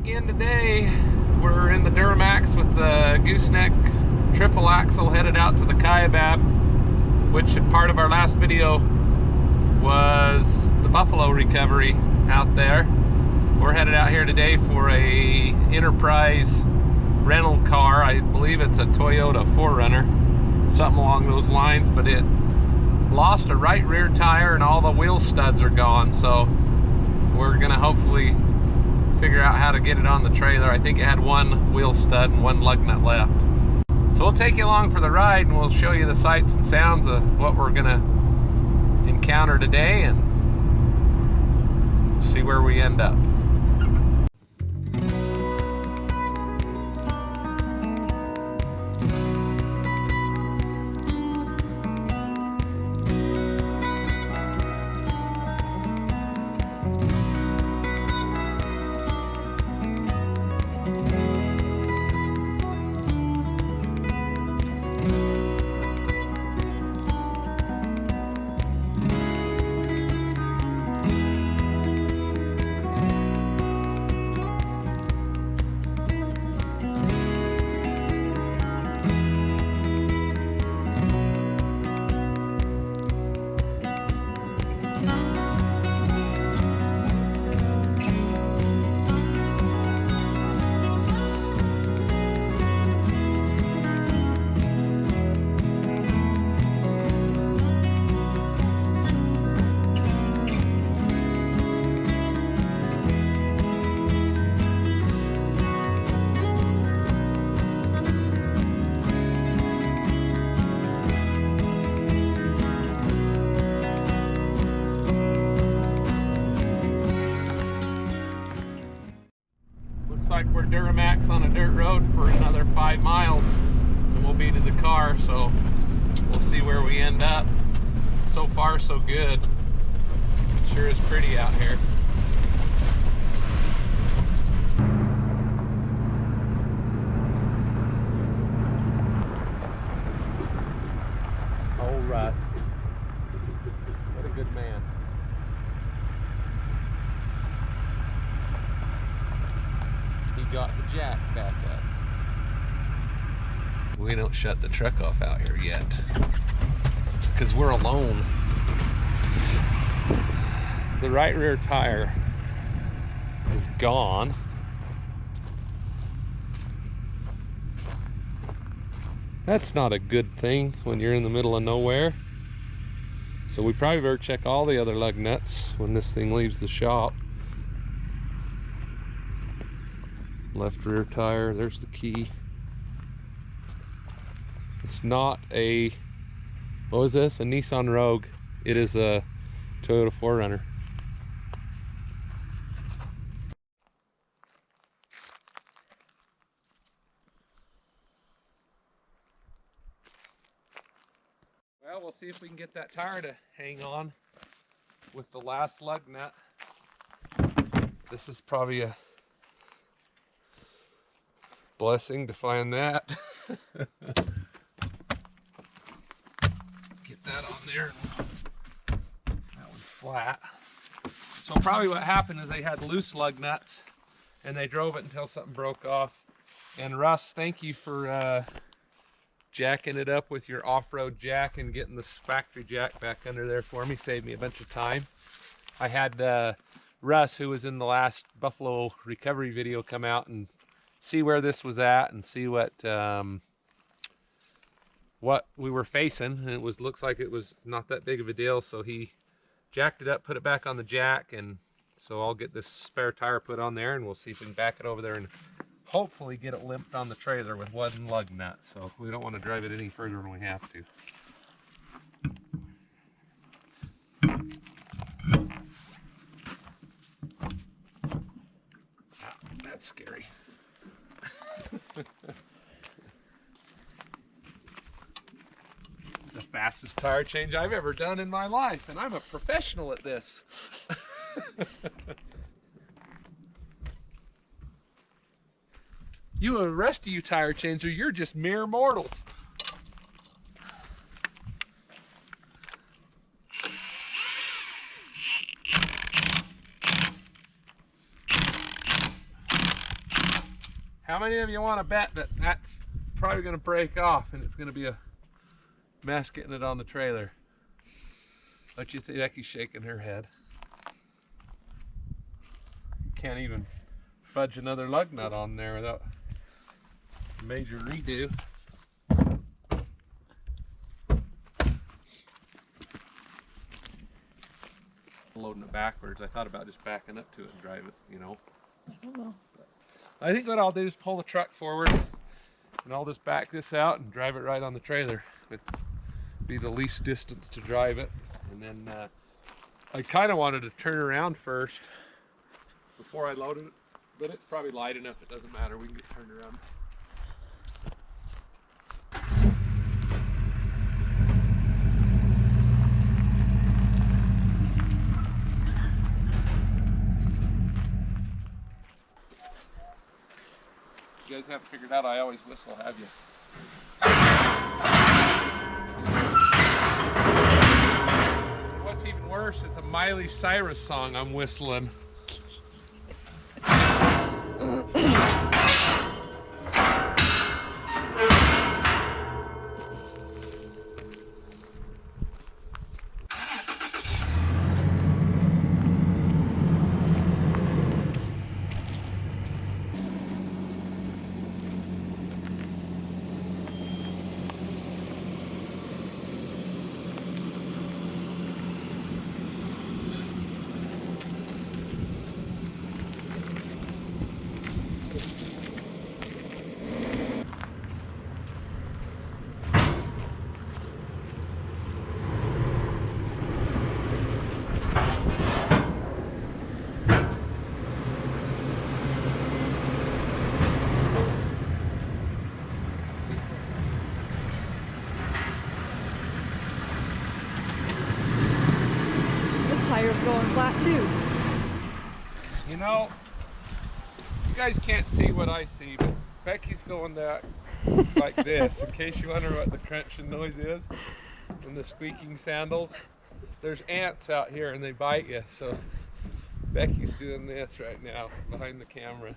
again today. We're in the Duramax with the gooseneck triple axle headed out to the Kaibab, which part of our last video was the buffalo recovery out there. We're headed out here today for a Enterprise rental car. I believe it's a Toyota 4Runner, something along those lines, but it lost a right rear tire and all the wheel studs are gone, so we're gonna hopefully figure out how to get it on the trailer. I think it had one wheel stud and one lug nut left. So we'll take you along for the ride and we'll show you the sights and sounds of what we're gonna encounter today and see where we end up. Like we're Duramax on a dirt road for another 5 miles and we'll be to the car, so we'll see where we end up. So far so good. It sure is pretty out here. Oh, Russ, what a good man. He got the jack back up. We don't shut the truck off out here yet because we're alone. The right rear tire is gone. That's not a good thing when you're in the middle of nowhere. So we probably better check all the other lug nuts when this thing leaves the shop. Left rear tire, there's the key. It's not a, what was this? A Nissan Rogue. It is a Toyota 4Runner. Well, we'll see if we can get that tire to hang on with the last lug nut. This is probably a blessing to find that. Get that on there. That one's flat. So probably what happened is they had loose lug nuts and they drove it until something broke off. And Russ, thank you for jacking it up with your off-road jack and getting this factory jack back under there for me. Saved me a bunch of time. I had Russ, who was in the last buffalo recovery video, come out and see where this was at and see what we were facing, and it was looks like it was not that big of a deal, so he jacked it up, put it back on the jack, and so I'll get this spare tire put on there and we'll see if we can back it over there and hopefully get it limped on the trailer with one lug nut, so we don't want to drive it any further than we have to. That's scary. The fastest tire change I've ever done in my life, and I'm a professional at this. You, the rest of you tire changer, you're just mere mortals. How many of you want to bet that that's probably going to break off and it's going to be a mess getting it on the trailer? What you think? Becky's shaking her head. You can't even fudge another lug nut on there without a major redo. Loading it backwards. I thought about just backing up to it and drive it, you know. I don't know. I think what I'll do is pull the truck forward and I'll just back this out and drive it right on the trailer. It'd be the least distance to drive it. And then I kind of wanted to turn around first before I loaded it, but it's probably light enough, it doesn't matter, we can get turned around. You guys haven't figured out I always whistle, have you? What's even worse, it's a Miley Cyrus song I'm whistling. Tire's going flat too. You know, you guys can't see what I see, but Becky's going that like this, in case you wonder what the crunching noise is and the squeaking sandals. There's ants out here and they bite you, so Becky's doing this right now behind the camera.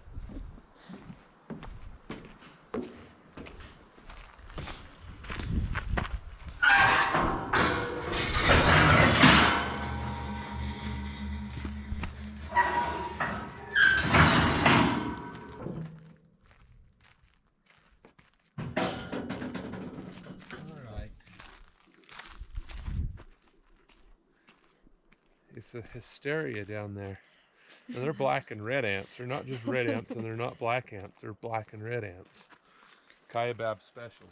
It's a hysteria down there. And they're black and red ants. They're not just red ants and they're not black ants. They're black and red ants. Kaibab special.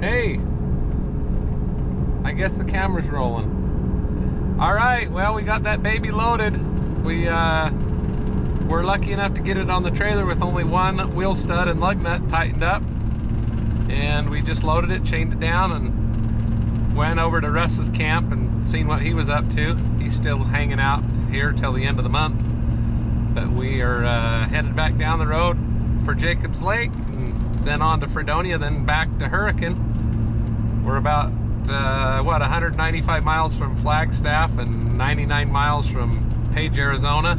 Hey, I guess the camera's rolling. All right, well, we got that baby loaded. We're lucky enough to get it on the trailer with only one wheel stud and lug nut tightened up. And we just loaded it, chained it down, and went over to Russ's camp and seen what he was up to. He's still hanging out here till the end of the month. But we are headed back down the road for Jacobs Lake, and then on to Fredonia, then back to Hurricane. We're about, 195 miles from Flagstaff and 99 miles from Page, Arizona,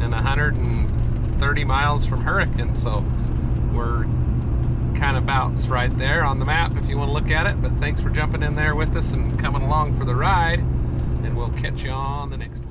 and 130 miles from Hurricane. So we're kind of bouts right there on the map if you want to look at it. But thanks for jumping in there with us and coming along for the ride, and we'll catch you on the next